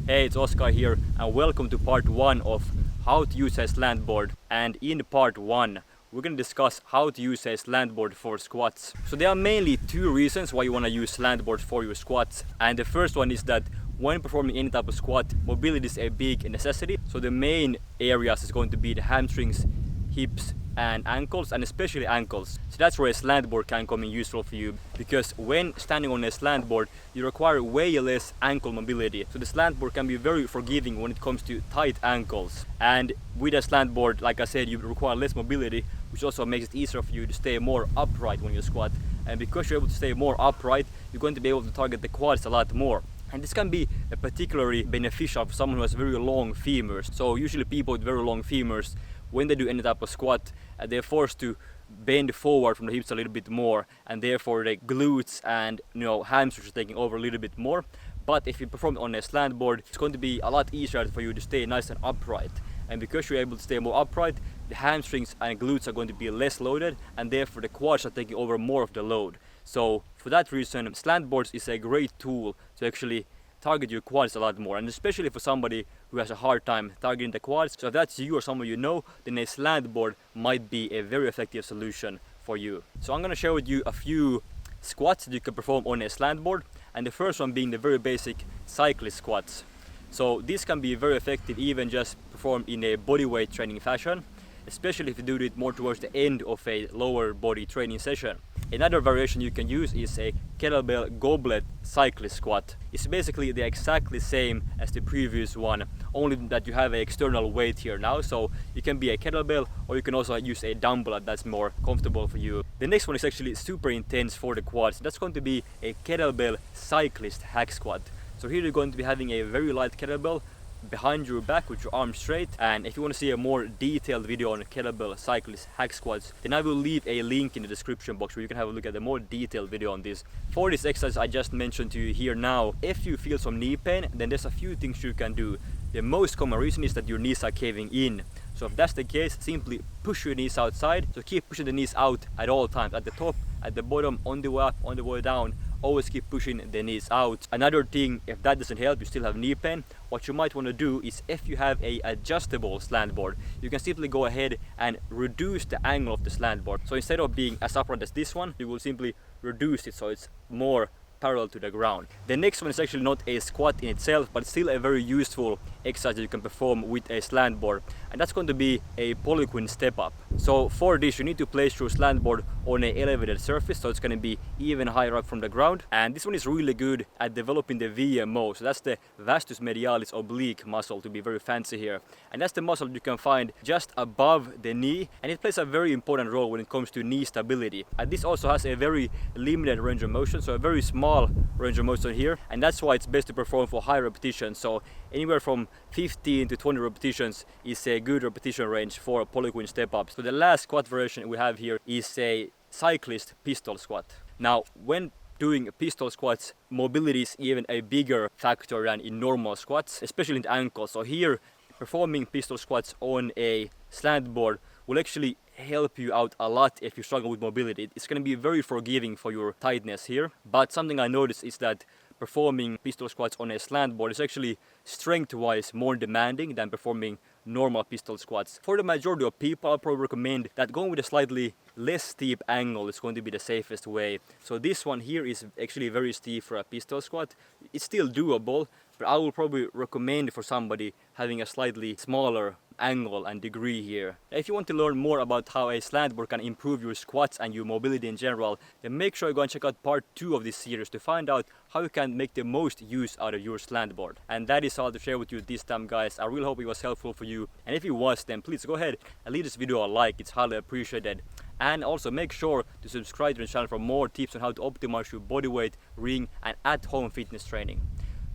Hey, it's Oskar here and welcome to part 1 of how to use a slant board. And in part 1 we're going to discuss how to use a slant board for squats. So there are mainly two reasons why you want to use slant boards for your squats. And the first one is that when performing any type of squat, mobility is a big necessity. So the main areas is going to be the hamstrings, hips and ankles, and especially ankles. So that's where a slant board can come in useful for you, because when standing on a slant board you require way less ankle mobility. So the slant board can be very forgiving when it comes to tight ankles, and with a slant board, like I said, you require less mobility, which also makes it easier for you to stay more upright when you squat. And because you're able to stay more upright, you're going to be able to target the quads a lot more. And this can be particularly beneficial for someone who has very long femurs. So usually people with very long femurs, when they do any type of squat, they're forced to bend forward from the hips a little bit more, and therefore the glutes and hamstrings are taking over a little bit more. But if you perform on a slant board, it's going to be a lot easier for you to stay nice and upright. And because you're able to stay more upright, the hamstrings and glutes are going to be less loaded, and therefore the quads are taking over more of the load. So for that reason, slant boards is a great tool to actually target your quads a lot more, and especially for somebody who has a hard time targeting the quads. So if that's you or someone you know, then a slant board might be a very effective solution for you. So I'm going to share with you a few squats that you can perform on a slant board, and the first one being the very basic cyclist squats. So this can be very effective even just performed in a bodyweight training fashion, especially if you do it more towards the end of a lower body training session. Another variation you can use is a Kettlebell Goblet cyclist squat. It's basically the exactly same as the previous one, only that you have an external weight here now. So you can be a kettlebell, or you can also use a dumbbell if that's more comfortable for you. The next one is actually super intense for the quads. That's going to be a kettlebell cyclist hack squat. So here you're going to be having a very light kettlebell behind your back with your arms straight. And if you want to see a more detailed video on kettlebell cyclist hack squats, then I will leave a link in the description box where you can have a look at the more detailed video on this. For this exercise I just mentioned to you here now, if you feel some knee pain, then there's a few things you can do. The most common reason is that your knees are caving in. So if that's the case, simply push your knees outside. So keep pushing the knees out at all times, at the top, at the bottom, on the way up, on the way down. Always keep pushing the knees out. Another thing, if that doesn't help, you still have knee pain, what you might want to do is, if you have a adjustable slant board, you can simply go ahead and reduce the angle of the slant board. So instead of being as upright as this one, you will simply reduce it so it's more parallel to the ground. The next one is actually not a squat in itself, but still a very useful exercise that you can perform with a slant board, and that's going to be a Poliquin Step-Up. So for this, you need to place your slant board on an elevated surface, so it's going to be even higher up from the ground. And this one is really good at developing the VMO, so that's the vastus medialis oblique muscle, to be very fancy here. And that's the muscle you can find just above the knee, and it plays a very important role when it comes to knee stability. And this also has a very limited range of motion, so a very small range of motion here, and that's why it's best to perform for high repetitions. So anywhere from 15 to 20 repetitions is a good repetition range for Poliquin Step-Ups. So the last squat variation we have here is a cyclist pistol squat. Now, when doing pistol squats, mobility is even a bigger factor than in normal squats, especially in the ankles. So here, performing pistol squats on a slant board will actually help you out a lot if you struggle with mobility. It's going to be very forgiving for your tightness here. But something I noticed is that performing pistol squats on a slant board is actually strength-wise more demanding than performing normal pistol squats. For the majority of people, I'll probably recommend that going with a slightly less steep angle is going to be the safest way. So this one here is actually very steep for a pistol squat. It's still doable, but I will probably recommend for somebody having a slightly smaller angle and degree here. If you want to learn more about how a slant board can improve your squats and your mobility in general, then make sure you go and check out part 2 of this series to find out how you can make the most use out of your slant board. And that is all to share with you this time, guys. I really hope it was helpful for you, and if it was, then please go ahead and leave this video a like. It's highly appreciated. And also make sure to subscribe to the channel for more tips on how to optimize your bodyweight, ring and at-home fitness training.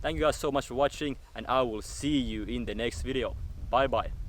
Thank you guys so much for watching, and I will see you in the next video. Bye bye.